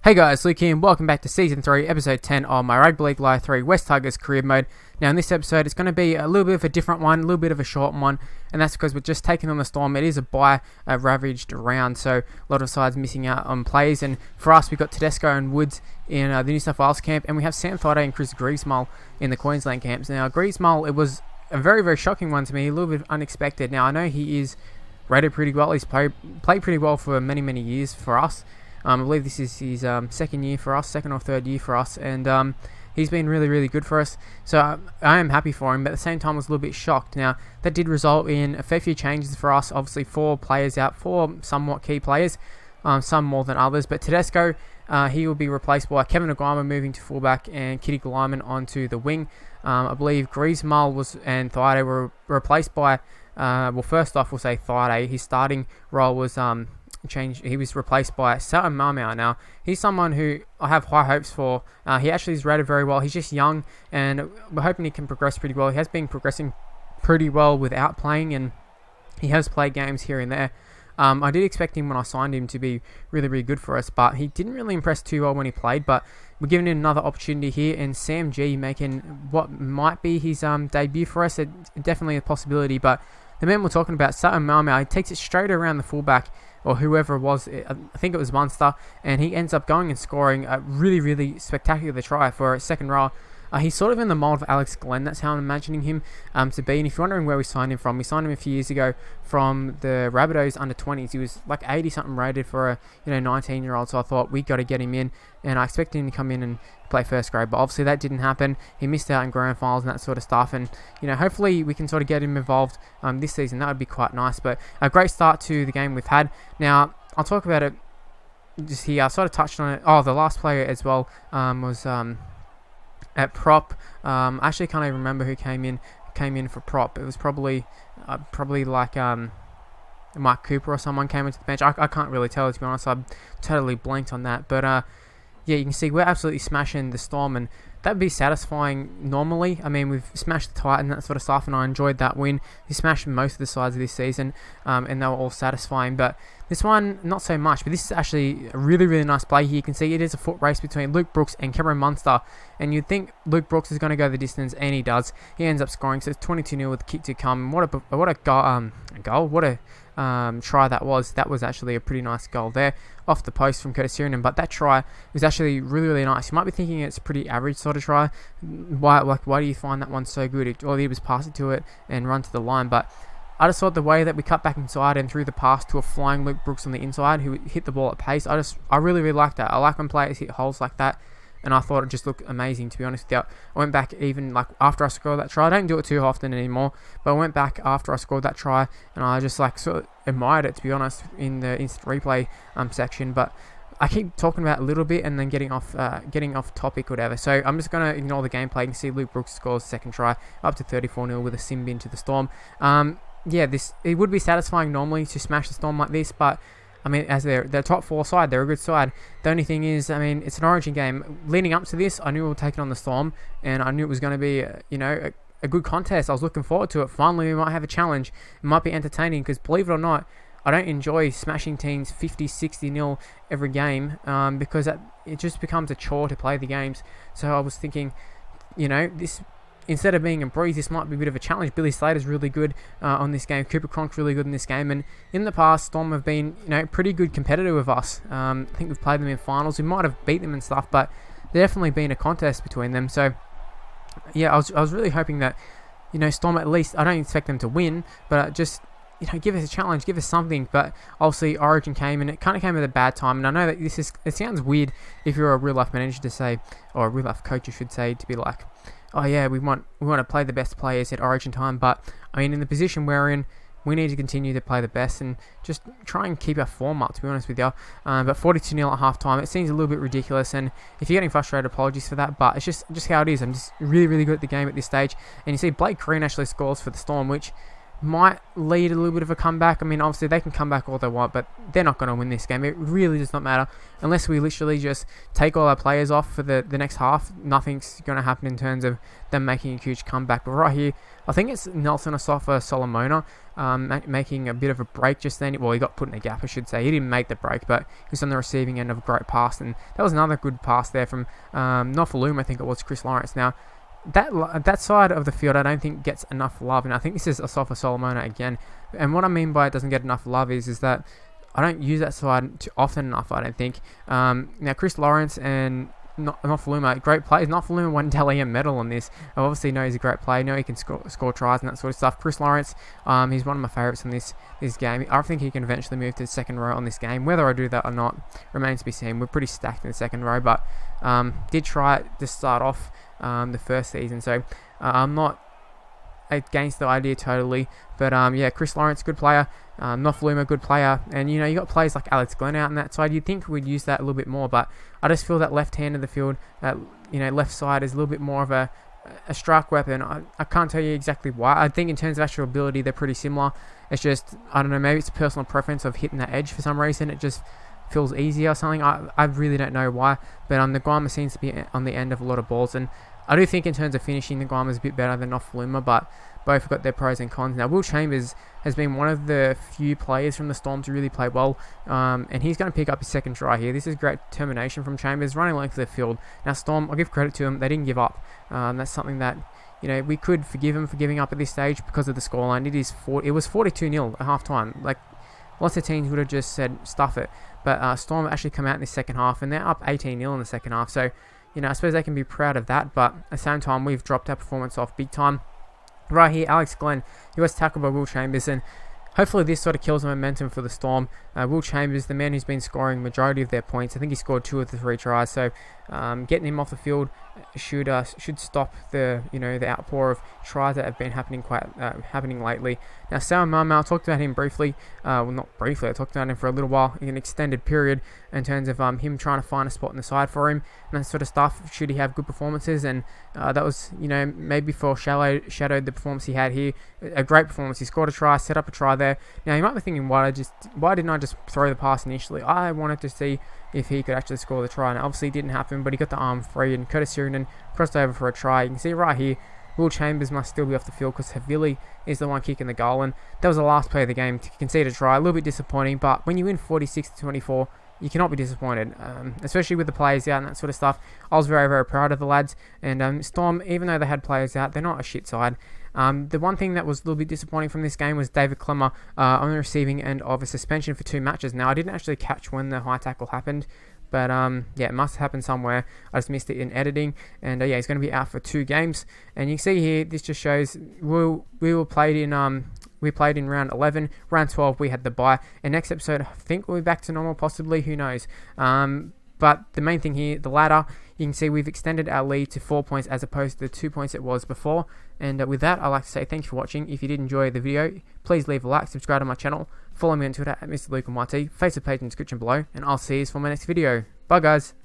Hey guys, Luke here and welcome back to Season 3, Episode 10 of my Rugby League Live 3 West Tigers Career Mode. Now in this episode, it's going to be a little bit of a different one, a little bit of a short one, and that's because we're just taking on the Storm. It is a bye-ravaged round, so a lot of sides missing out on plays, and for us, we've got Tedesco and Woods in the New South Wales camp, and we have Sam Thaiday and Chris Griezmull in the Queensland camps. Now Griezmull, it was a very, very shocking one to me, a little bit unexpected. Now I know he is rated pretty well, he's played pretty well for many, many years for us. I believe this is his second or third year for us, and he's been really, really good for us. So I am happy for him, but at the same time I was a little bit shocked. Now, that did result in a fair few changes for us. Obviously, 4 players out, 4 somewhat key players, some more than others. But Tedesco, he will be replaced by Kevin Aguama moving to fullback and Kitty Glyman onto the wing. I believe Griezmull and Thaiday were replaced by, first off, we'll say Thaiday. His starting role was changed. He was replaced by Satan Marmau. Now he's someone who I have high hopes for. He actually is rated very well. He's just young, and we're hoping he can progress pretty well. He has been progressing pretty well without playing, and he has played games here and there. I did expect him when I signed him to be really, really good for us, but he didn't really impress too well when he played. But we're giving him another opportunity here, and Sam G making what might be his debut for us. It's definitely a possibility, but the man we're talking about, Satan Marmau, he takes it straight around the fullback, or whoever it was, I think it was Munster, and he ends up going and scoring a really, really spectacular try for a second row. He's sort of in the mould of Alex Glenn. That's how I'm imagining him to be. And if you're wondering where we signed him from, we signed him a few years ago from the Rabbitohs under-20s. He was like 80-something rated for a 19-year-old, so I thought we got to get him in, and I expected him to come in and play first grade, but obviously that didn't happen. He missed out in grand finals and that sort of stuff, and hopefully we can sort of get him involved this season. That would be quite nice. But a great start to the game we've had. Now I'll talk about it just here. I sort of touched on it. The last player as well was at prop. I actually can't even remember who came in for prop. It was probably like Mike Cooper or someone came into the bench. I can't really tell, to be honest. I'm totally blanked on that, but yeah, you can see we're absolutely smashing the Storm, and that would be satisfying normally. I mean, we've smashed the Titan, that sort of stuff, and I enjoyed that win. We smashed most of the sides of this season, and they were all satisfying. But this one, not so much. But this is actually a really, really nice play here. You can see it is a foot race between Luke Brooks and Cameron Munster, and you'd think Luke Brooks is going to go the distance, and he does. He ends up scoring, so it's 22-0 with the kick to come. What a goal! What a try that was. That was actually a pretty nice goal there off the post from Curtis Sirenen, but that try was actually really, really nice. You might be thinking it's a pretty average sort of try. Why do you find that one so good? All he did was pass it to it and run to the line, but I just thought the way that we cut back inside and threw the pass to a flying Luke Brooks on the inside who hit the ball at pace, I really, really like that. I like when players hit holes like that, and I thought it just looked amazing, to be honest with you. I went back even like after I scored that try. I don't do it too often anymore, but I went back after I scored that try, and I just like sort of admired it, to be honest, in the instant replay section. But I keep talking about it a little bit and then getting off topic or whatever. So I'm just going to ignore the gameplay. You can see Luke Brooks scores second try up to 34-0 with a sim bin to the Storm. Yeah, it would be satisfying normally to smash the Storm like this, but I mean, as they're top 4 side, they're a good side. The only thing is, I mean, it's an Origin game. Leading up to this, I knew we were taking on the Storm, and I knew it was going to be, a good contest. I was looking forward to it. Finally, we might have a challenge. It might be entertaining, because believe it or not, I don't enjoy smashing teams 50-60-0 every game, because it just becomes a chore to play the games. So I was thinking, this, instead of being a breeze, this might be a bit of a challenge. Billy Slater's really good on this game. Cooper Cronk's really good in this game. And in the past, Storm have been, pretty good competitor with us. I think we've played them in finals. We might have beat them and stuff, but there's definitely been a contest between them. So, yeah, I was really hoping that, Storm at least, I don't expect them to win, but just, give us a challenge, give us something. But obviously Origin came, and it kind of came at a bad time. And I know that it sounds weird if you're a real life manager to say, or a real life coach, I should say, to be like, oh yeah, we want to play the best players at Origin time. But I mean, in the position we're in, we need to continue to play the best and just try and keep our form up, to be honest with you. But 42-0 at half time, it seems a little bit ridiculous, and if you're getting frustrated, apologies for that, but it's just how it is. I'm just really, really good at the game at this stage. And you see Blake Green actually scores for the Storm, which might lead a little bit of a comeback. I mean, obviously they can come back all they want, but they're not going to win this game. It really does not matter unless we literally just take all our players off for the next half. Nothing's going to happen in terms of them making a huge comeback. But right here, I think it's Nelson Asafa Solomona making a bit of a break just then. Well, he got put in a gap, I should say. He didn't make the break, but he was on the receiving end of a great pass, and that was another good pass there from Nofaluma, I think it was, Chris Lawrence. Now, that side of the field I don't think gets enough love, and I think this is Asafa Solomona again. And what I mean by it doesn't get enough love is that I don't use that side too often enough, I don't think. Now, Chris Lawrence and Nofaluma, great players. Nofaluma won Dalian medal on this. I obviously know he's a great player. I know he can score tries and that sort of stuff. Chris Lawrence, he's one of my favourites in this game. I think he can eventually move to the second row on this game. Whether I do that or not remains to be seen. We're pretty stacked in the second row, but did try it to start off the first season, so I'm not against the idea totally. But yeah, Chris Lawrence, good player. Nofaluma, good player. And you got players like Alex Glenn out on that side. You'd think we'd use that a little bit more, but I just feel that left hand of the field, left side is a little bit more of a strike weapon. I can't tell you exactly why. I think in terms of actual ability, they're pretty similar. It's just, I don't know, maybe it's a personal preference of hitting that edge for some reason. It just feels easier or something. I really don't know why. But the Guama seems to be on the end of a lot of balls, and I do think in terms of finishing, the Guama is a bit better than Nofaluma, but both have got their pros and cons. Now, Will Chambers has been one of the few players from the Storm to really play well, and he's going to pick up his second try here. This is great determination from Chambers, running length of the field. Now, Storm, I'll give credit to them, they didn't give up. That's something that we could forgive him for giving up at this stage because of the scoreline. It was 42-0 at half-time. Like, lots of teams would have just said, stuff it. But Storm actually come out in the second half, and they're up 18-0 in the second half. So, I suppose they can be proud of that, but at the same time, we've dropped our performance off big time. Right here, Alex Glenn, he was tackled by Will Chambers, and hopefully this sort of kills the momentum for the Storm. Will Chambers, the man who's been scoring the majority of their points, I think he scored 2 of the 3 tries, so getting him off the field should stop the the outpour of tries that have been happening lately. Now, Sam Mama, I talked about him briefly. Well, not briefly, I talked about him for a little while in an extended period in terms of him trying to find a spot in the side for him and that sort of stuff. Should he have good performances? And that was maybe foreshadowed the performance he had here. A great performance. He scored a try, set up a try there. Now you might be thinking, why didn't I just throw the pass initially? I wanted to see if he could actually score the try, and it obviously didn't happen, but he got the arm free, and Curtis Sirinen crossed over for a try. You can see right here, Will Chambers must still be off the field because Havili is the one kicking the goal, and that was the last play of the game to concede a try. A little bit disappointing, but when you win 46-24, you cannot be disappointed, especially with the players out and that sort of stuff. I was very, very proud of the lads, and Storm, even though they had players out, they're not a shit side. The one thing that was a little bit disappointing from this game was David Clemmer on the receiving end of a suspension for 2 matches. Now, I didn't actually catch when the high tackle happened, but yeah, it must have happened somewhere. I just missed it in editing, and yeah, he's going to be out for 2 games. And you can see here, this just shows we played in round 11, round 12 we had the bye, and next episode I think we'll be back to normal, possibly, who knows. But the main thing here, the ladder, you can see we've extended our lead to 4 points as opposed to the 2 points it was before. And with that, I'd like to say thank you for watching. If you did enjoy the video, please leave a like, subscribe to my channel, follow me on Twitter at Mr. Luke YT, Facebook page in the description below, and I'll see you for my next video. Bye guys.